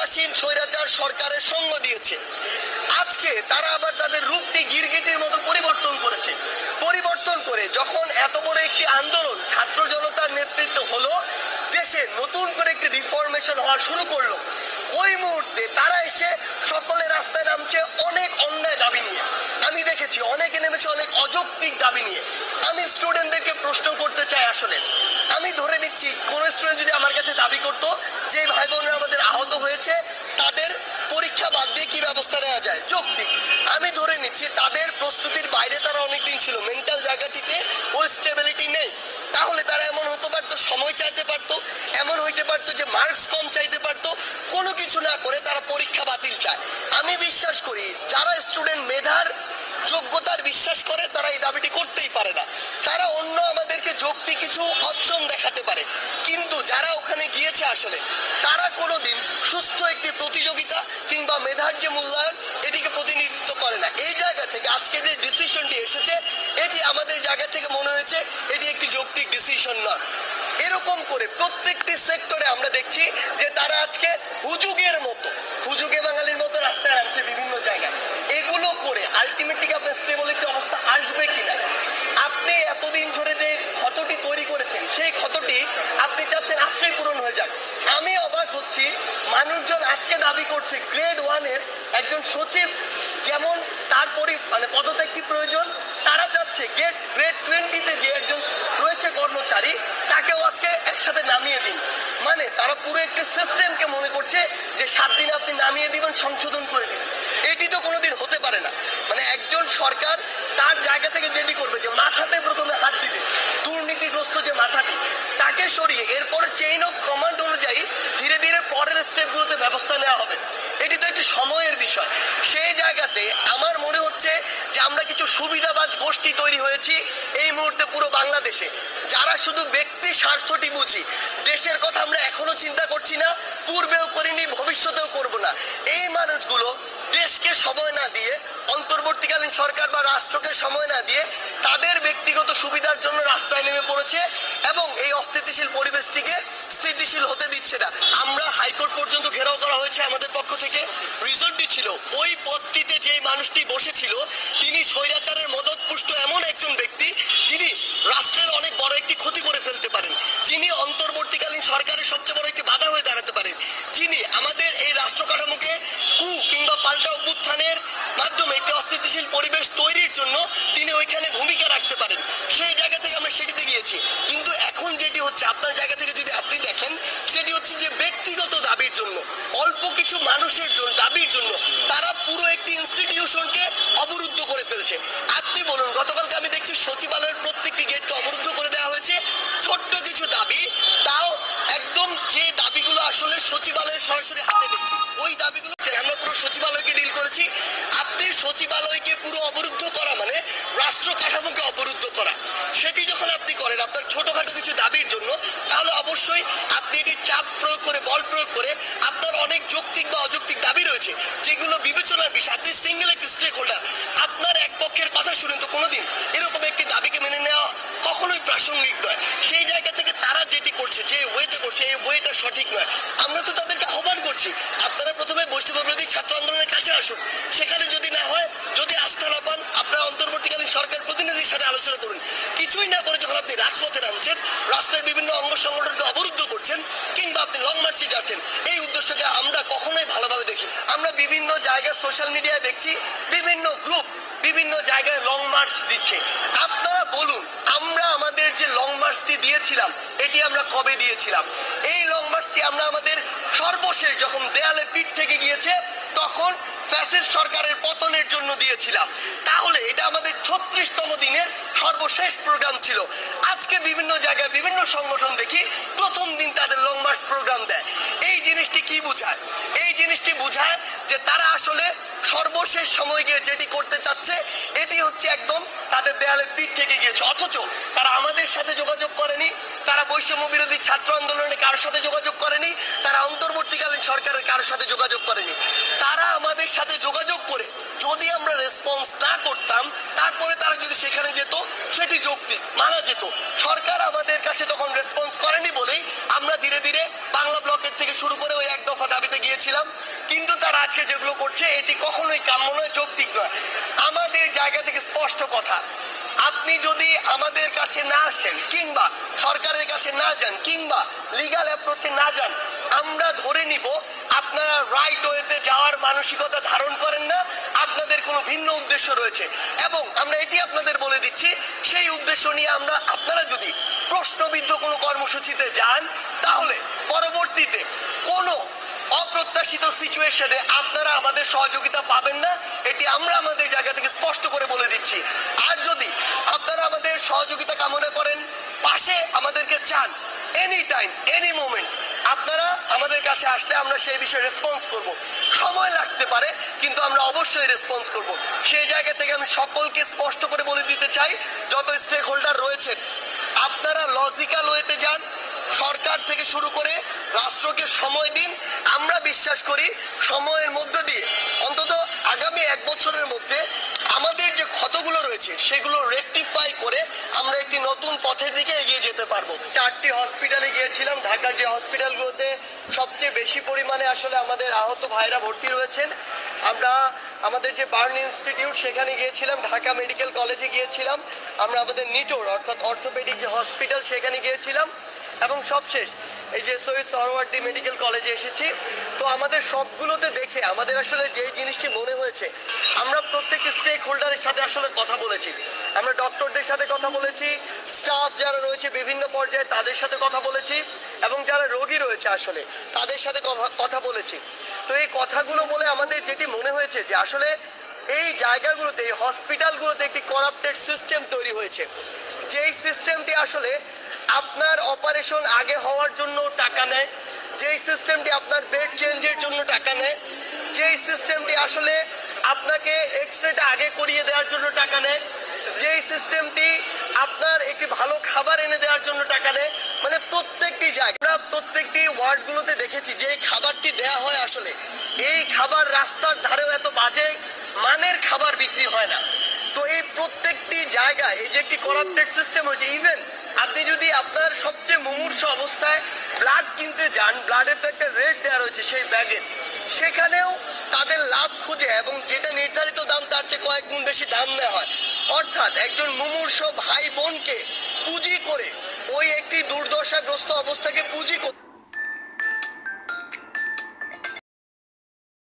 ক্ষমতাসীন স্বৈরাচার সরকারের সঙ্গ দিয়েছে। আজকে তারা আবার তাদের রূপটি গিরগিটির মতো পরিবর্তন করেছে। পরিবর্তন করে যখন এত বড় একটি আন্দোলন ছাত্র জনতার নেতৃত্ব হলো, দেশে নতুন করে একটি রিফরমেশন হওয়া শুরু করলো, ওই মুহূর্তে তারা এসে সকলে রাস্তায় নামছে অনেক অন্যায় দাবি নিয়ে। আমি দেখেছি অনেকে নেমেছে অনেক অযৌক্তিক দাবি নিয়ে। আমি স্টুডেন্টদেরকে প্রশ্ন করতে চাই, আসলে আমি ধরে নিচ্ছি কোন স্টুডেন্ট যদি আমার কাছে দাবি করতো যে ভাই বোনেরা আমাদের আহত হয়েছে, তাদের পরীক্ষা বাদ দিয়ে কি ব্যবস্থা নেওয়া যায়, যৌক্তিক। আমি ধরে নিচ্ছি তাদের প্রস্তুতির বাইরে তারা অনেকদিন ছিল, মেন্টাল জায়গাটিতে ওই স্টেবিলিটি নেই। তাহলে তারা এমন হতে পারতো, সময় চাইতে পারতো, এমন হইতে পারতো যে মার্কস কম চাইতে পারতো, কোনো কিছু না করে তারা পরীক্ষা বাতিল চায়। আমি বিশ্বাস করি যারা স্টুডেন্ট মেধার যোগ্যতার বিশ্বাস করে তারা এই দাবিটি করতেই পারে না। তারা অন্য আমাদেরকে যৌক্তিক কিছু অপশন দেখাতে পারে, কিন্তু যারা ওখানে গিয়েছে আসলে তারা কোনোদিন সুস্থ একটি প্রতিযোগিতা কিংবা মেধার যে মূল্যায়ন এটিকে প্রতিনিধিত্ব করে না। এই জায়গা থেকে আজকে যে ডিসিশনটি এসেছে, এটি আমাদের জায়গা থেকে মনে হয়েছে এটি একটি যৌক্তিক ডিসিশন নয়। এরকম করে প্রত্যেকটি সেক্টরে আমরা দেখছি যে তারা আজকে হুজুগে বাঙালির মতো রাস্তায় নামছে বিভিন্ন জায়গায়। এগুলো করে আলটিমেটলি আপনার স্টেবল একটি অবস্থা আসবে কিনা, আপনি এতদিন ধরে যে ক্ষতটি তৈরি করেছেন সেই ক্ষতটি আপনি চাচ্ছেন আজকেই পূরণ হয়ে যাক। আমি অবাক হচ্ছি, মানুষজন আজকে দাবি করছে গ্রেড 1-এর একজন সচিব যেমন তার পদত্যাগটি প্রয়োজন, তারা চাচ্ছে গ্রেড 20-তে যে একজন রয়েছে কর্মচারী তাকেও আজকে একসাথে নামিয়ে দিন। মানে তারা পুরো একটি সিস্টেমকে মনে করছে যে 7 দিন আপনি নামিয়ে দিবেন, সংশোধন করে দিবেন। এটি তো কোনোদিন হতে পারে না। মানে একজন সরকার তার জায়গা থেকে যেটি করবে যে মাথাতে প্রথমে হাত দিবে, দুর্নীতিগ্রস্ত যে মাথাটি তাকে সরিয়ে এরপরে চেইন অফ কমান্ড অনুযায়ী ধীরে ধীরে পরের স্টেপগুলোতে ব্যবস্থা নেওয়া হবে। এটি তো একটি সময়ের বিষয়। সেই জায়গাতে আমার মনে হচ্ছে যে আমরা কিছু সুবিধাবাজ গোষ্ঠী তৈরি হয়েছি এই মুহূর্তে পুরো বাংলাদেশে, যারা শুধু ব্যক্তি স্বার্থটি বুঝি। দেশের কথা আমরা এখনো চিন্তা করছি না, পূর্বেও করিনি, ভবিষ্যতেও করব না। এই মানুষগুলো দেশকে সময় না দিয়ে, অন্তর্বর্তীকালীন সরকার বা রাষ্ট্রকে সময় না দিয়ে তাদের ব্যক্তিগত সুবিধার জন্য রাস্তায় নেমে পড়েছে এবং এই অস্থিতিশীল পরিবেশটিকে স্থিতিশীল হতে দিচ্ছে না। আমরা হাইকোর্ট পর্যন্ত ঘেরাও করা হয়েছে আমাদের পক্ষ থেকে। রিজনটি ছিল ওই পদটিতে যে মানুষটি বসেছিল তিনি স্বৈরাচারের মদতপুষ্ট এমন একজন ব্যক্তি যিনি রাষ্ট্রের অনেক বড় একটি ক্ষতি করে ফেলতে পারেন, যিনি অন্তর্বর্তীকালীন সরকারের সবচেয়ে বড় একটি বাধা হয়ে দাঁড়াতে পারেন, যিনি আমাদের এই রাষ্ট্র কাঠামোকে কিংবা পাল্টা অভ্যুত্থানের মাধ্যমে একটি অস্থিতিশীল পরিবেশ তৈরির জন্য তিনি ওইখানে ভূমিকা রাখতে পারেন। সেই জায়গা থেকে আমরা সেটিতে গিয়েছি। কিন্তু এখন যেটি হচ্ছে আপনার জায়গা থেকে যদি আপনি দেখেন, সেটি হচ্ছে যে ব্যক্তিগত দাবির জন্য, অল্প কিছু মানুষের জন্য দাবির জন্য তারা পুরো একটি ইনস্টিটিউশনকে অবরুদ্ধ করে ফেলছে। আপনি বলুন, গতকালকে আমি দেখছি সচিবালয়ের প্রত্যেকটি গেটকে অবরুদ্ধ করে দেওয়া হয়েছে, ছোট্ট কিছু দাবি, তাও একদম যে দাবিগুলো আসলে সচিবালয়ের সরাসরি হাতে নেই, ওই দাবিগুলো আমরা পুরো সচিবালয়কে ডিল করেছি। আপনি সচিবালয়কে পুরো অবরুদ্ধ করা মানে রাষ্ট্র কাঠামোকে অবরুদ্ধ করা। সেটি যখন আপনি করেন আপনার ছোটখাটো কিছু দাবির জন্য, তাহলে অবশ্যই আপনি এটি চাপ প্রয়োগ করে, বল প্রয়োগ করে আপনার অনেক যৌক্তিক বা অযৌক্তিক দাবি রয়েছে যেগুলো বিবেচনার বিষয়। আপনি সিঙ্গেল একটি স্টেক হোল্ডার, আপনার এক পক্ষের কথা শুনেন তো কোনোদিন এরকম একটি দাবিকে মেনে নেওয়া কখনোই প্রাসঙ্গিক নয়। সেই জায়গা থেকে তারা যেটি করছে, যে ওয়েতে করছে, এই ওয়েটা সঠিক নয়। আমরা তো তাদেরকে আহ্বান করছি, আপনারা প্রথমে বৈষম্যবিরোধী ছাত্র আন্দোলনের কাছে আসুন। সেখানে যদি না হয়, যদি আস্থা না পান, আপনারা অন্তর্বর্তীকালীন সরকার প্রতিনিধির সাথে আলোচনা করুন। কিছুই না করে যখন আপনি রাজপথে নামছেন, রাস্তার বিভিন্ন অঙ্গ সংগঠনকে অবরুদ্ধ করছেন কিংবা আপনি লং মার্চে যাচ্ছেন, এই উদ্দেশ্যকে আমরা কখনোই ভালোভাবে দেখি। আমরা বিভিন্ন জায়গায় সোশ্যাল মিডিয়ায় দেখছি বিভিন্ন গ্রুপ বিভিন্ন জায়গায় লং মার্চ দিচ্ছে। আপনারা বলুন, আমরা আমাদের যে লং মার্চটি দিয়েছিলাম এটি আমরা কবে দিয়েছিলাম? এই লং মার্চটি আমরা আমাদের সর্বশেষ যখন দেয়ালে পিঠ থেকে গিয়েছে তখন ফ্যাসিস্ট সরকারের পতনের জন্য দিয়েছিলাম। তাহলে এটা আমাদের 36তম দিনের সর্বশেষ প্রোগ্রাম ছিল। আজকে বিভিন্ন জায়গায় বিভিন্ন সংগঠন দেখি প্রথম দিন তাদের লং মার্চ প্রোগ্রাম দেয়। এই জিনিসটি কি বোঝায়? এই জিনিসটি বোঝায় যে তারা আসলে সর্বশেষ সময় গিয়ে যেটি করতে চাচ্ছে এটি হচ্ছে একদম তাদের দেয়ালের পিঠ থেকে গিয়েছে। অথচ তারা আমাদের সাথে যোগাযোগ করেনি, তারা বৈষম্য বিরোধী ছাত্র আন্দোলনে কারোর সাথে যোগাযোগ করেনি, তারা অন্তর্বর্তীকালীন সরকারের কারোর সাথে যোগাযোগ করেনি। তারা আমাদের সাথে যোগাযোগ করে যদি আমরা রেসপন্স না করতাম, তারপরে তারা যদি সেখানে যেত, সেটি যৌক্তিক মানা যেত। সরকার আমাদের কাছে তখন রেসপন্স করেনি বলেই আমরা ধীরে ধীরে বাংলা ব্লকের থেকে শুরু করে ওই এক দফা দাবিতে গিয়েছিলাম। তারা আজকে যেগুলো করছে এটি কখনোই কাম্য নয়, যৌক্তিক নয়। আমাদের জায়গা থেকে স্পষ্ট কথা, আপনি যদি আমাদের কাছে না আসেন কিংবা সরকারের কাছে না যান কিংবা লিগ্যাল অ্যাপ্রোচে না যান, আমরা ধরে নিব আপনারা রাইট ওয়েতে যাওয়ার মানসিকতা ধারণ করেন না, আপনাদের কোনো ভিন্ন উদ্দেশ্য রয়েছে। এবং আমরা এটি আপনাদের বলে দিচ্ছি, সেই উদ্দেশ্য নিয়ে আপনারা যদি প্রশ্নবিদ্ধ কোনো কর্মসূচিতে যান, তাহলে পরবর্তীতে কোনো অপ্রত্যাশিত সিচুয়েশনে আপনারা আমাদের সহযোগিতা পাবেন না, এটি আমরা আমাদের জায়গা থেকে স্পষ্ট করে বলে দিচ্ছি। আর যদি আপনারা আমাদের সহযোগিতা কামনা করেন, পাশে আমাদেরকে চান, এনি টাইম এনি মোমেন্ট আপনারা আমাদের কাছে আসলে আমরা সেই বিষয়ে রেসপন্স করব। সময় লাগতে পারে, কিন্তু আমরা অবশ্যই রেসপন্স করব। সেই জায়গা থেকে আমি সকলকে স্পষ্ট করে বলে দিতে চাই, যত স্টেক হোল্ডার রয়েছেন, আপনারা লজিক্যাল ওয়েতে যান, সরকার থেকে শুরু করে রাষ্ট্রকে সময় দিন। আমরা বিশ্বাস করি সময়ের মধ্য দিয়ে অন্তত আগামী 1 বছরের মধ্যে আমাদের যে ক্ষতগুলো রয়েছে সেগুলো রেকটিফাই করে আমরা একটি নতুন পথের দিকে এগিয়ে যেতে পারবো। 4টি হসপিটালে গিয়েছিলাম, ঢাকার যে হসপিটালগুলোতে সবচেয়ে বেশি পরিমাণে আসলে আমাদের আহত ভাইরা ভর্তি রয়েছেন। আমরা আমাদের যে বার্ন ইনস্টিটিউট সেখানে গিয়েছিলাম, ঢাকা মেডিকেল কলেজে গিয়েছিলাম, আমরা আমাদের নিটোর অর্থাৎ অর্থোপেডিক যে হসপিটাল সেখানে গিয়েছিলাম, এবং সবশেষ এই যে সৈয়দ সরওয়ার্দী মেডিকেল কলেজে এসেছি। তো আমাদের সবগুলোতে দেখে আমাদের আসলে যে জিনিসটি মনে হয়েছে, আমরা প্রত্যেকটি স্টেক হোল্ডারের সাথে আসলে কথা বলেছি। আমরা ডক্টরদের সাথে কথা বলেছি, স্টাফ যারা রয়েছে বিভিন্ন পর্যায়ে তাদের সাথে কথা বলেছি, এবং যারা রোগী রয়েছে আসলে তাদের সাথে কথা বলেছি। তো এই কথাগুলো বলে আমাদের যেটি মনে হয়েছে যে আসলে এই জায়গাগুলোতে, এই হসপিটালগুলোতে একটি করাপ্টেড সিস্টেম তৈরি হয়েছে, যেই সিস্টেমটি আসলে আপনার অপারেশন আগে হওয়ার জন্য টাকা নেয়, যেই সিস্টেমটি আপনার বেড চেঞ্জের জন্য টাকা নেয়, যেই সিস্টেমটি আসলে আপনাকে এক্সরেটা আগে করিয়ে দেওয়ার জন্য টাকা নেয়, যেই সিস্টেমটি আপনার একটি ভালো খাবার এনে দেওয়ার জন্য টাকা নেয়, মানে প্রত্যেকটি জায়গায় আমরা প্রত্যেকটি ওয়ার্ডগুলোতে দেখেছি যে এই খাবারটি দেয়া হয়, আসলে এই খাবার রাস্তার ধারেও এত বাজে মানের খাবার বিক্রি হয় না। তো এই প্রত্যেকটি জায়গায় এই যে একটি করাপ্টেড সিস্টেম হয়েছে। ইভেন আপনি যদি আপনার সবচেয়ে মুমূর্ষ অবস্থায় ব্লাড কিনতে যান, ব্লাডের তো একটা রেট দেওয়া রয়েছে সেই ব্যাগে, সেখানেও তাদের লাভ খুঁজে এবং যেটা নির্ধারিত দাম তার চেয়ে কয়েক গুণ বেশি দাম নেওয়া হয়। অর্থাৎ একজন মুমূর্ষ ভাই বোনকে পুঁজি করে, ওই একটি দুর্দশাগ্রস্ত অবস্থাকে পুঁজি করে